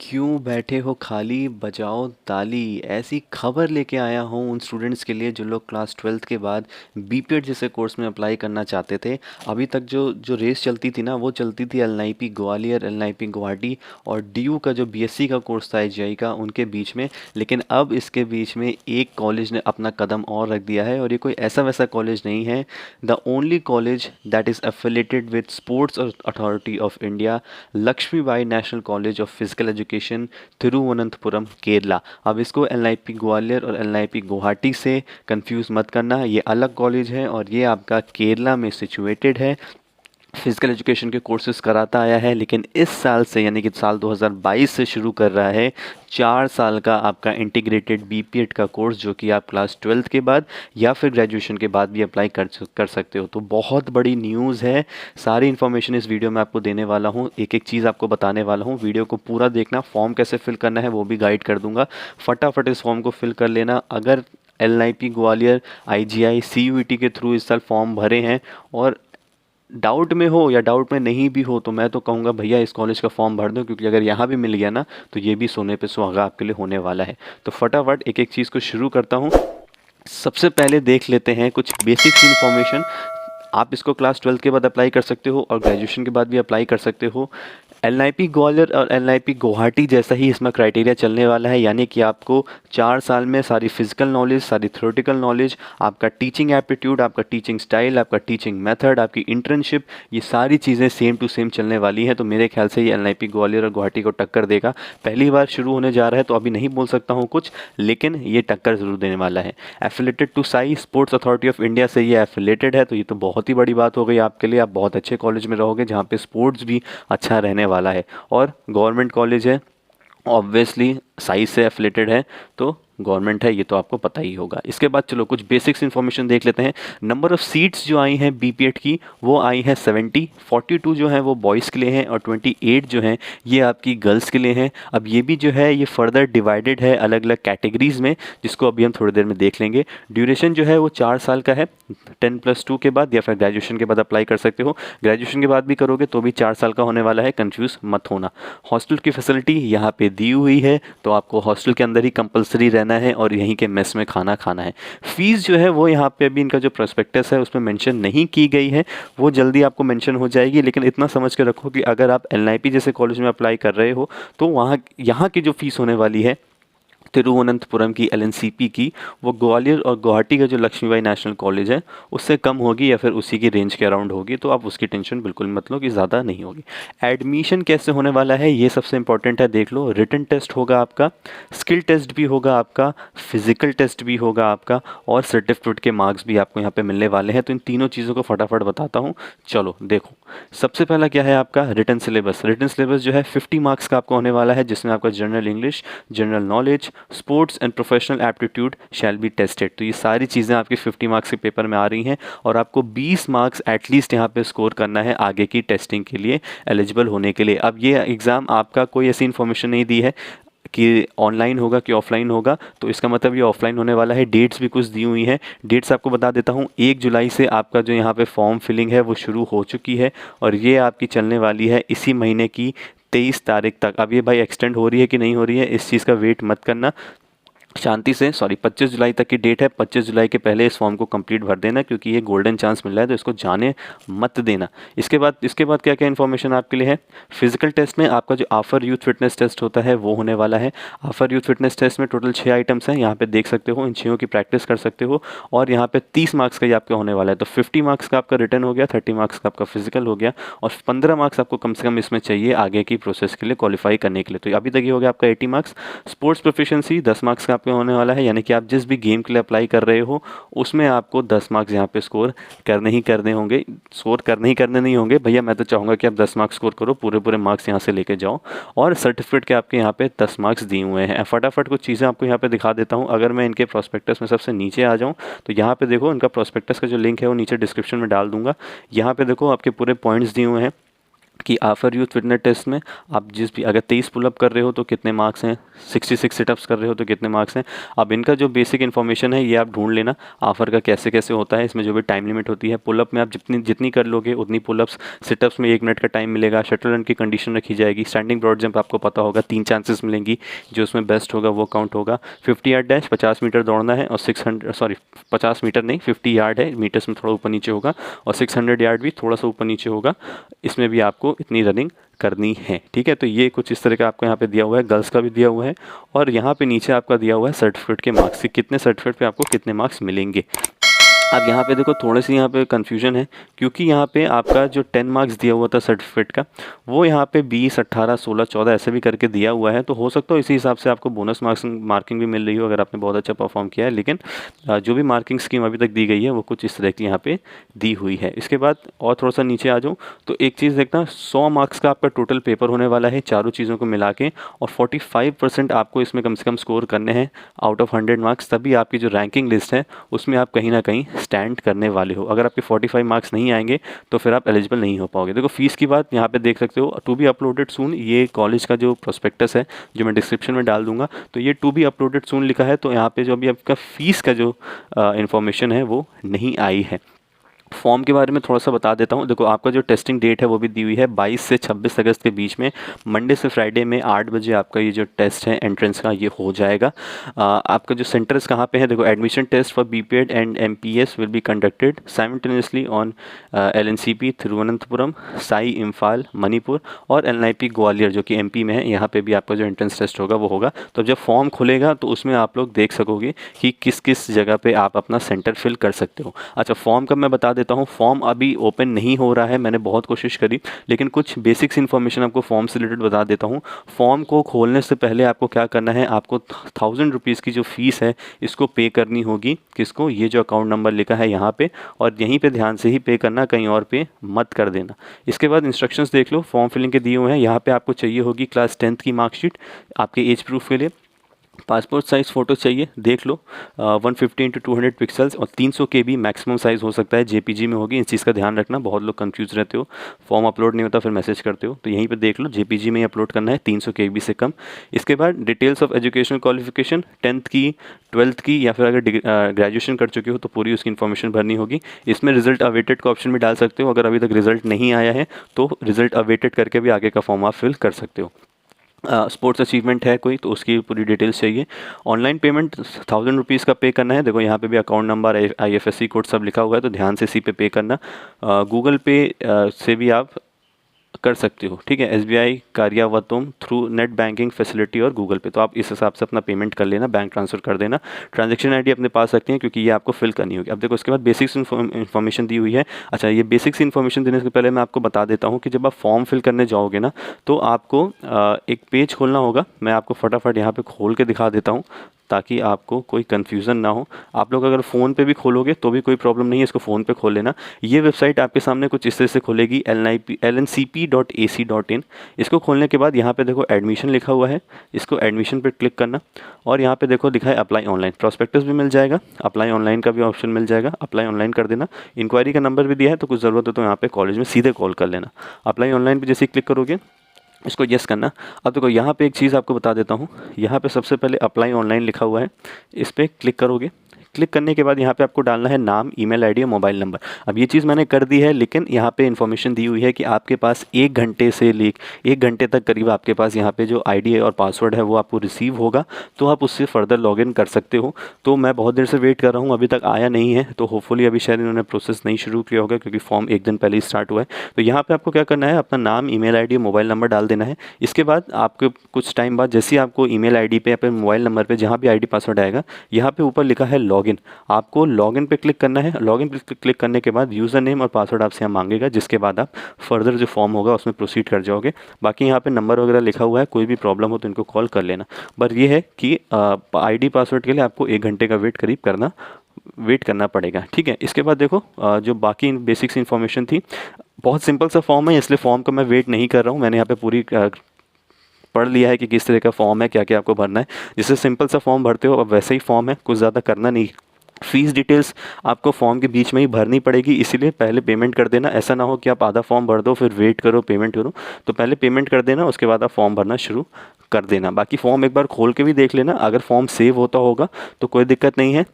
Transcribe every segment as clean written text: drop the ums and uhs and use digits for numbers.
क्यों बैठे हो खाली बजाओ ताली। ऐसी खबर लेके आया हूँ उन स्टूडेंट्स के लिए जो लोग क्लास ट्वेल्थ के बाद बीपीएड जैसे कोर्स में अप्लाई करना चाहते थे। अभी तक जो जो रेस चलती थी ना, वो चलती थी एलएनआईपी ग्वालियर, एलएनआईपी गुवाहाटी और डीयू का जो बीएससी का कोर्स था एचजीआई का, उनके बीच में। लेकिन अब इसके बीच में एक कॉलेज ने अपना कदम और रख दिया है, और ये कोई ऐसा वैसा कॉलेज नहीं है। The only college that is affiliated with sports authority of India, Lakshmibai national college of physical education, Thiruvananthapuram, Kerala. अब इसको एलआईपी ग्वालियर और एलआईपी गुवाहाटी से कंफ्यूज मत करना, ये अलग कॉलेज है और ये आपका केरला में सिचुएटेड है। फिजिकल एजुकेशन के कोर्सेज कराता आया है, लेकिन इस साल से यानी कि साल 2022 से शुरू कर रहा है 4 साल का आपका इंटीग्रेटेड बीपीएड का कोर्स, जो कि आप क्लास ट्वेल्थ के बाद या फिर ग्रेजुएशन के बाद भी अप्लाई कर सकते हो। तो बहुत बड़ी न्यूज़ है। सारी इन्फॉर्मेशन इस वीडियो में आपको देने वाला हूँ, एक एक चीज़ आपको बताने वाला हूँ। वीडियो को पूरा देखना, फॉर्म कैसे फिल करना है वो भी गाइड कर दूंगा। फटाफट इस फॉर्म को फिल कर लेना। अगर एलआईपी ग्वालियर, आईजीआई, सीयूईटी के थ्रू इस साल फॉर्म भरे हैं और डाउट में हो या डाउट में नहीं भी हो, तो मैं तो कहूँगा भैया इस कॉलेज का फॉर्म भर दो, क्योंकि अगर यहाँ भी मिल गया ना तो ये भी सोने पे सुहागा आपके लिए होने वाला है। तो फटाफट एक एक चीज़ को शुरू करता हूँ। सबसे पहले देख लेते हैं कुछ बेसिक्स इन्फॉर्मेशन। आप इसको क्लास ट्वेल्थ के बाद अप्लाई कर सकते हो और ग्रेजुएशन के बाद भी अप्लाई कर सकते हो। एलआईपी ग्वालियर और एलआईपी गुवाहाटी जैसा ही इसमें क्राइटेरिया चलने वाला है, यानी कि आपको 4 साल में सारी फिजिकल नॉलेज, सारी थ्योरेटिकल नॉलेज, आपका टीचिंग एप्टीट्यूड, आपका टीचिंग स्टाइल, आपका टीचिंग मेथड, आपकी इंटर्नशिप, ये सारी चीज़ें सेम टू सेम चलने वाली हैं। तो मेरे ख्याल से ये एलआईपी ग्वालियर और गुवाहाटी को टक्कर देगा। पहली बार शुरू होने जा रहा है तो अभी नहीं बोल सकता हूँ कुछ, लेकिन ये टक्कर ज़रूर देने वाला है। Affiliated to SAI sports authority of India से ये एफिलेटेड है, तो ये तो बहुत ही बड़ी बात हो गई आपके लिए। आप बहुत अच्छे कॉलेज में रहोगे जहाँ पे स्पोर्ट्स भी अच्छा रहने वाला है, और गवर्नमेंट कॉलेज है, ऑब्वियसली साइज से एफिलेटेड है तो गवर्नमेंट है, ये तो आपको पता ही होगा। इसके बाद चलो कुछ बेसिक्स इन्फॉर्मेशन देख लेते हैं। नंबर ऑफ़ सीट्स जो आई हैं बीपीएड की, वो आई हैं 70। 42 जो हैं वो बॉयज़ के लिए हैं और 28 जो हैं ये आपकी गर्ल्स के लिए हैं। अब ये भी जो है ये फर्दर डिवाइडेड है अलग अलग कैटेगरीज़ में, जिसको अभी हम थोड़ी देर में देख लेंगे। ड्यूरेशन जो है वो 4 साल का है, 10+2 के बाद या फिर ग्रेजुएशन के बाद अप्लाई कर सकते हो। ग्रेजुएशन के बाद भी करोगे तो भी 4 साल का होने वाला है, कन्फ्यूज़ मत होना। हॉस्टल की फैसिलिटी यहाँ पे दी हुई है, तो आपको हॉस्टल के अंदर ही कंपलसरी रहना है और यहीं के मेस में खाना खाना है। फ़ीस जो है वो यहाँ पे अभी इनका जो प्रोस्पेक्टस है उसमें मेंशन नहीं की गई है, वो जल्दी आपको मेंशन हो जाएगी। लेकिन इतना समझ के रखो कि अगर आप एलआईपी जैसे कॉलेज में अप्लाई कर रहे हो तो वहाँ यहाँ की जो फ़ीस होने वाली है तिरुवनंतपुरम की एलएनसीपी की, वो ग्वालियर और गुवाहाटी का जो लक्ष्मीबाई नेशनल कॉलेज है उससे कम होगी या फिर उसी की रेंज के अराउंड होगी। तो आप उसकी टेंशन बिल्कुल मत लो कि ज़्यादा नहीं होगी। एडमिशन कैसे होने वाला है ये सबसे इंपॉर्टेंट है, देख लो। रिटन टेस्ट होगा आपका, स्किल टेस्ट भी होगा आपका, फिजिकल टेस्ट भी होगा आपका, और सर्टिफिकेट के मार्क्स भी आपको यहाँ पे मिलने वाले हैं। तो इन तीनों चीज़ों को फटाफट बताता हूँ। चलो देखो, सबसे पहला क्या है आपका रिटन सिलेबस। रिटन सिलेबस जो है 50 मार्क्स का आपका होने वाला है, जिसमें आपका general English, general knowledge, sports and professional aptitude shall be tested. तो ये सारी चीज़ें आपकी 50 मार्क्स के पेपर में आ रही हैं, और आपको 20 मार्क्स एटलीस्ट यहाँ पे स्कोर करना है आगे की टेस्टिंग के लिए, एलिजिबल होने के लिए। अब ये एग्ज़ाम आपका कोई ऐसी इन्फॉर्मेशन नहीं दी है कि ऑनलाइन होगा कि ऑफलाइन होगा, तो इसका मतलब ये ऑफलाइन होने वाला है। डेट्स भी कुछ दी हुई हैं, डेट्स आपको बता देता हूँ। 1 जुलाई से आपका जो यहाँ पे फॉर्म फिलिंग है वो शुरू हो चुकी है, और ये आपकी चलने वाली है इसी महीने की 23 तारीख तक। अब ये भाई एक्सटेंड हो रही है कि नहीं हो रही है, इस चीज़ का वेट मत करना, शांति से। 25 जुलाई तक की डेट है, 25 जुलाई के पहले इस फॉर्म को कंप्लीट भर देना, क्योंकि ये गोल्डन चांस मिल रहा है, तो इसको जाने मत देना। इसके बाद क्या क्या इन्फॉर्मेशन आपके लिए है। फिजिकल टेस्ट में आपका जो आफर यूथ फिटनेस टेस्ट होता है वो होने वाला है। आफर यूथ फिटनेस टेस्ट में टोटल 6 आइटम्स हैं, यहाँ पे देख सकते हो। इन 6 की प्रैक्टिस कर सकते हो, और यहाँ पे 30 मार्क्स का ही आपका होने वाला है। तो 50 मार्क्स का आपका रिटर्न हो गया, 30 मार्क्स का आपका फिजिकल हो गया, और 15 मार्क्स आपको कम से कम इसमें चाहिए आगे की प्रोसेस के लिए, क्वालिफाई करने के लिए। तो अभी तक ये हो गया आपका 80 मार्क्स। स्पोर्ट्स प्रोफिशिएंसी 10 मार्क्स का आपका होने वाला है, यानी कि आप जिस भी गेम के लिए अप्लाई कर रहे हो उसमें आपको 10 मार्क्स यहाँ पे स्कोर करने ही करने होंगे। स्कोर करने ही करने नहीं होंगे भैया, मैं तो चाहूँगा कि आप 10 मार्क्स स्कोर करो, पूरे पूरे मार्क्स यहाँ से लेके जाओ। और सर्टिफिकेट के आपके यहाँ पे 10 मार्क्स दिए हुए हैं। फटाफट कुछ चीज़ें आपको यहाँ पे दिखा देता हूँ। अगर मैं इनके प्रोस्पेक्टस में सबसे नीचे आ जाऊँ तो यहाँ पे देखो, इनका प्रोस्पेक्टस का जो लिंक है वो नीचे डिस्क्रिप्शन में डाल दूंगा। यहाँ पे देखो आपके पूरे पॉइंट्स दिए हुए हैं कि आफर यूथ फिटनेस टेस्ट में आप जिस भी अगर 23 पुलअप कर रहे हो तो कितने मार्क्स हैं, 66 सिटअप्स कर रहे हो तो कितने मार्क्स हैं। अब इनका जो बेसिक इन्फॉर्मेशन है ये आप ढूंढ लेना, ऑफर का कैसे कैसे होता है, इसमें जो भी टाइम लिमिट होती है, पुलअप में आप जितनी जितनी कर लोगे उतनी पुलअप्स, सिटअप्स में 1 मिनट का टाइम मिलेगा, शटल रन की कंडीशन रखी जाएगी, स्टैंडिंग ब्रॉड जंप आपको पता होगा 3 चांसेस मिलेंगी, जो उसमें बेस्ट होगा वो काउंट होगा। 50 यार्ड डैश 50 मीटर दौड़ना है और 50 मीटर नहीं 50 यार्ड है, मीटर्स में थोड़ा ऊपर नीचे होगा, और 600 यार्ड भी थोड़ा सा ऊपर नीचे होगा, इसमें भी आपको इतनी रनिंग करनी है। ठीक है, तो ये कुछ इस तरह का आपको यहाँ पे दिया हुआ है, गर्ल्स का भी दिया हुआ है, और यहाँ पे नीचे आपका दिया हुआ है सर्टिफिकेट के मार्क्स कि कितने सर्टिफिकेट पे आपको कितने मार्क्स मिलेंगे। अब यहाँ पे देखो थोड़ी सी यहाँ पे कन्फ्यूजन है, क्योंकि यहाँ पे आपका जो 10 मार्क्स दिया हुआ था सर्टिफिकेट का, वो यहाँ पे 20, 18, 16, 14 ऐसे भी करके दिया हुआ है, तो हो सकता है इसी हिसाब से आपको बोनस मार्किंग भी मिल रही हो अगर आपने बहुत अच्छा परफॉर्म किया है। लेकिन जो भी मार्किंग स्कीम अभी तक दी गई है वो कुछ इस तरह की यहाँ पे दी हुई है। इसके बाद और थोड़ा सा नीचे आ जाऊँ तो एक चीज़ देखना, 100 मार्क्स का आपका टोटल पेपर होने वाला है चारों चीज़ों को मिला के, और 45% आपको इसमें कम से कम स्कोर करने हैं आउट ऑफ 100 मार्क्स, तभी आपकी जो रैंकिंग लिस्ट है उसमें आप कहीं ना कहीं स्टैंड करने वाले हो। अगर आपके 45 मार्क्स नहीं आएंगे तो फिर आप एलिजिबल नहीं हो पाओगे। देखो फीस की बात यहाँ पे देख सकते हो, टू बी अपलोडेड सून, ये कॉलेज का जो प्रोस्पेक्टस है जो मैं डिस्क्रिप्शन में डाल दूंगा, तो ये टू बी अपलोडेड सून लिखा है, तो यहाँ पे जो अभी आपका फीस का जो इन्फॉर्मेशन है वो नहीं आई है। फॉर्म के बारे में थोड़ा सा बता देता हूँ। देखो आपका जो टेस्टिंग डेट है वो भी दी हुई है 22 से 26 अगस्त के बीच में, मंडे से फ्राइडे में 8 बजे आपका ये जो टेस्ट है एंट्रेंस का ये हो जाएगा। आपका जो सेंटर्स कहाँ पे है, देखो admission test for BPEd and MPS will be conducted simultaneously on LNCP Thiruvananthapuram, SAI Imphal Manipur, और एलएनआईपी ग्वालियर जो कि एमपी में है, यहाँ पे भी आपका जो एंट्रेंस टेस्ट होगा वो होगा। तो जब फॉर्म खुलेगा तो उसमें आप लोग देख सकोगे कि किस किस जगह पे आप अपना सेंटर फिल कर सकते हो। अच्छा, फॉर्म का मैं बता देता हूँ, फॉर्म अभी ओपन नहीं हो रहा है, मैंने बहुत कोशिश करी, लेकिन कुछ बेसिक्स इन्फॉर्मेशन आपको फॉर्म से रिलेटेड बता देता हूँ। फॉर्म को खोलने से पहले आपको क्या करना है, आपको 1000 रुपीज़ की जो फीस है इसको पे करनी होगी। किसको, ये जो अकाउंट नंबर लिखा है यहाँ पे, और यहीं पे ध्यान से ही पे करना, कहीं और पे मत कर देना। इसके बाद इंस्ट्रक्शंस देख लो, फॉर्म फिलिंग के दिए हुए हैं। यहाँ पे आपको चाहिए होगी क्लास 10th की मार्कशीट आपके एज प्रूफ के लिए, पासपोर्ट साइज़ फ़ोटो चाहिए, देख लो 150x200 पिक्सल्स, और 300 KB मैक्सिमम साइज़ हो सकता है, जेपीजी में होगी, इस चीज़ का ध्यान रखना। बहुत लोग कंफ्यूज रहते हो, फॉर्म अपलोड नहीं होता फिर मैसेज करते हो, तो यहीं पे देख लो जेपीजी में ही अपलोड करना है, 300 KB से कम। इसके बाद details of educational qualification, 10th की, 12th की, या फिर अगर ग्रेजुएशन कर चुके हो तो पूरी उसकी इन्फॉर्मेशन भरनी होगी। इसमें रिजल्ट अवेटेड का ऑप्शन भी डाल सकते हो, अगर अभी तक रिजल्ट नहीं आया है तो रिजल्ट अवेटेड करके भी आगे का फॉर्म आप फिल कर सकते हो। स्पोर्ट्स अचीवमेंट है कोई तो उसकी पूरी डिटेल्स चाहिए। ऑनलाइन पेमेंट 1000 रुपीज़ का पे करना है। देखो यहाँ पे भी अकाउंट नंबर IFSC कोड सब लिखा हुआ है, तो ध्यान से इसी पे करना। गूगल पे से भी आप कर सकते हो, ठीक है, SBI कार्यावतुम थ्रू नेट बैंकिंग फैसिलिटी और गूगल पे, तो आप इस हिसाब से अपना पेमेंट कर लेना, बैंक ट्रांसफ़र कर देना। ट्रांजैक्शन आईडी अपने पास रखते हैं क्योंकि ये आपको फिल करनी होगी। अब देखो उसके बाद बेसिक्स इन्फॉर्मेशन दी हुई है। अच्छा, ये बेसिक्स इन्फॉर्मेशन देने से पहले मैं आपको बता देता हूँ कि जब आप फॉर्म फिल करने जाओगे ना तो आपको एक पेज खोलना होगा। मैं आपको फटाफट यहाँ पर खोल के दिखा देता हूँ ताकि आपको कोई कन्फ्यूज़न ना हो। आप लोग अगर फ़ोन पे भी खोलोगे तो भी कोई प्रॉब्लम नहीं है, इसको फ़ोन पे खोल लेना। ये वेबसाइट आपके सामने कुछ इस तरह से खुलेगी, lncp.ac.in। इसको खोलने के बाद यहाँ पे देखो एडमिशन लिखा हुआ है, इसको एडमिशन पे क्लिक करना, और यहाँ पे देखो लिखा है अप्लाई ऑनलाइन। प्रॉस्पेक्टस भी मिल जाएगा, अप्लाई ऑनलाइन का भी ऑप्शन मिल जाएगा, अप्लाई ऑनलाइन कर देना। इंक्वायरी का नंबर भी दिया है, तो कुछ ज़रूरत हो तो यहाँ पे कॉलेज में सीधे कॉल कर लेना। अप्लाई ऑनलाइन पे जैसे ही क्लिक करोगे इसको यस करना। अब देखो यहाँ पे एक चीज़ आपको बता देता हूँ, यहाँ पे सबसे पहले अप्लाई ऑनलाइन लिखा हुआ है, इस पर क्लिक करोगे। क्लिक करने के बाद यहाँ पे आपको डालना है नाम, ईमेल आईडी और मोबाइल नंबर। अब ये चीज़ मैंने कर दी है, लेकिन यहाँ पे इन्फॉर्मेशन दी हुई है कि आपके पास 1 घंटे से 1 घंटे तक करीब आपके पास यहाँ पे जो आईडी है और पासवर्ड है वो आपको रिसीव होगा, तो आप उससे फर्दर लॉगिन कर सकते हो। तो मैं बहुत देर से वेट कर रहा हूँ, अभी तक आया नहीं है, तो होपफुली अभी शायद इन्होंने प्रोसेस नहीं शुरू किया होगा क्योंकि फॉर्म 1 दिन पहले ही स्टार्ट हुआ है। तो यहाँ पर आपको क्या करना है, अपना नाम, ईमेल आईडी, मोबाइल नंबर डाल देना है। इसके बाद आपको कुछ टाइम बाद जैसे ही आपको ईमेल आईडी पे या फिर मोबाइल नंबर पे जहाँ भी आईडी पासवर्ड आएगा, यहाँ पे ऊपर लिखा है लॉगिन, आपको लॉगिन पे क्लिक करना है। लॉगिन पे क्लिक करने के बाद यूज़र नेम और पासवर्ड आपसे यहाँ मांगेगा, जिसके बाद आप फर्दर जो फॉर्म होगा उसमें प्रोसीड कर जाओगे। बाकी यहाँ पे नंबर वगैरह लिखा हुआ है, कोई भी प्रॉब्लम हो तो इनको कॉल कर लेना। पर ये है कि आईडी पासवर्ड के लिए आपको 1 घंटे का वेट करना पड़ेगा, ठीक है। इसके बाद देखो जो बाकी बेसिक्स इन्फॉर्मेशन थी, बहुत सिंपल सा फॉर्म है, इसलिए फॉर्म का मैं वेट नहीं कर रहा हूँ। मैंने यहाँ पे पूरी पढ़ लिया है कि किस तरह का फॉर्म है, क्या क्या आपको भरना है। जिससे सिंपल सा फॉर्म भरते हो अब वैसे ही फॉर्म है, कुछ ज़्यादा करना नहीं। फीस डिटेल्स आपको फॉर्म के बीच में ही भरनी पड़ेगी, इसीलिए पहले पेमेंट कर देना। ऐसा ना हो कि आप आधा फॉर्म भर दो फिर वेट करो पेमेंट करो, तो पहले पेमेंट कर देना, उसके बाद आप फॉर्म भरना शुरू कर देना। बाकी फॉर्म एक बार खोल के भी देख लेना, अगर फॉर्म सेव होता होगा तो कोई दिक्कत नहीं है।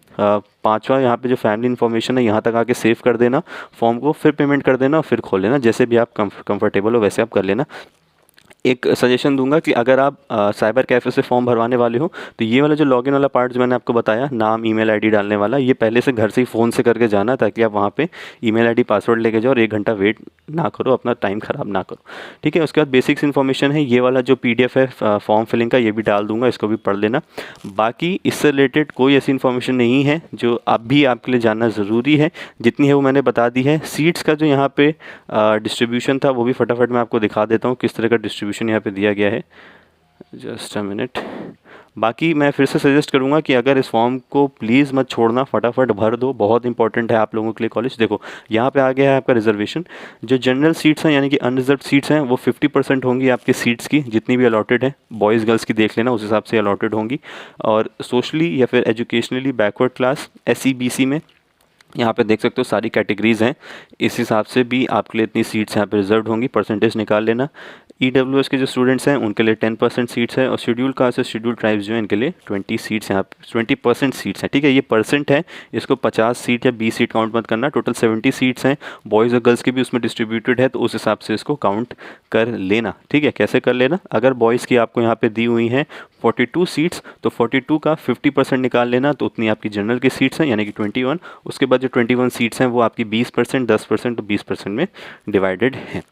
पाँचवा यहाँ पे जो फैमिली इन्फॉर्मेशन है यहाँ तक आके सेव कर देना फॉर्म को, फिर पेमेंट कर देना, फिर खोल लेना, जैसे भी आप कंफर्टेबल हो वैसे आप कर लेना। एक सजेशन दूंगा कि अगर आप साइबर कैफ़े से फॉर्म भरवाने वाले हो तो ये वाला जो लॉगिन वाला पार्ट जो मैंने आपको बताया, नाम ईमेल आईडी डालने वाला, ये पहले से घर से ही फ़ोन से करके जाना, ताकि आप वहाँ पे ईमेल आईडी पासवर्ड लेके जाओ और 1 घंटा वेट ना करो, अपना टाइम ख़राब ना करो। ठीक है, उसके बाद बेसिक्स इन्फॉर्मेशन है, ये वाला जो PDF है फॉर्म फिलिंग का, ये भी डाल दूंगा, इसको भी पढ़ लेना। बाकी इससे रिलेटेड कोई ऐसी इन्फॉर्मेशन नहीं है जो अभी आपके लिए जानना ज़रूरी है, जितनी है वो मैंने बता दी है। सीट्स का जो यहाँ पे डिस्ट्रीब्यूशन था वो भी फटाफट मैं आपको दिखा देता हूँ किस तरह का डिस्ट्रीब्यूशन यहाँ पे दिया गया है। Just a minute. बाकी मैं फिर से सजेस्ट करूँगा कि अगर इस फॉर्म को प्लीज़ मत छोड़ना, फटाफट भर दो, बहुत इंपॉर्टेंट है आप लोगों के लिए कॉलेज। देखो यहाँ पे आ गया है आपका रिजर्वेशन, जो जनरल सीट्स हैं यानी कि अनरिजर्व सीट्स हैं वो 50% होंगी आपकी सीट्स की, जितनी भी अलॉटेड है, बॉयज़ गर्ल्स की देख लेना, उस हिसाब से अलॉटेड होंगी। और सोशली या फिर educationally backward class SC BC में यहाँ पे देख सकते हो सारी कैटेगरीज़ हैं, इस हिसाब से भी आपके लिए इतनी सीट्स यहाँ पे रिजर्व होंगी, परसेंटेज निकाल लेना। EWS के जो स्टूडेंट्स हैं उनके लिए 10% सीट्स है, और शेड्यूल कास्ट और शेड्यूल ट्राइब्स जो हैं इनके लिए 20 सीट्स यहाँ 20% सीट्स हैं। ठीक है, ये परसेंट है, इसको 50 सीट या 20 सीट काउंट मत करना, टोटल 70 सीट्स हैं, बॉयज़ और गर्ल्स की भी उसमें डिस्ट्रीब्यूटेड है, तो उस हिसाब से इसको काउंट कर लेना। ठीक है, कैसे कर लेना, अगर बॉयज़ की आपको यहाँ पे दी हुई हैं 42 सीट्स, तो 42 का 50% निकाल लेना, तो उतनी आपकी जनरल की सीट्स हैं यानी कि 21। उसके बाद जो 21 सीट्स हैं वो आपकी 20%, 10% और 20% में डिवाइडेड हैं।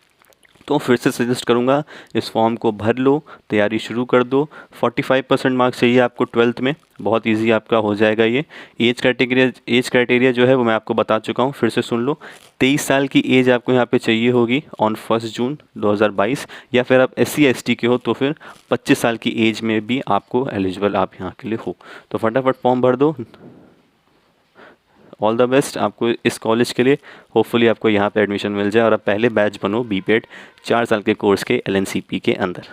तो फिर से सजेस्ट करूँगा इस फॉर्म को भर लो, तैयारी शुरू कर दो। 45% मार्क्स चाहिए आपको 12th में, बहुत इजी आपका हो जाएगा ये। एज क्राइटेरिया जो है वो मैं आपको बता चुका हूँ, फिर से सुन लो। 23 साल की एज आपको यहाँ पे चाहिए होगी ऑन 1 जून 2022, या फिर आप SC ST के हो तो फिर 25 साल की एज में भी आपको एलिजिबल आप यहाँ के लिए हो। तो फटाफट फॉर्म भर दो। ऑल द बेस्ट आपको इस कॉलेज के लिए, होपफुली आपको यहाँ पे एडमिशन मिल जाए और आप पहले बैच बनो BPED 4 साल के कोर्स के LNCP के अंदर।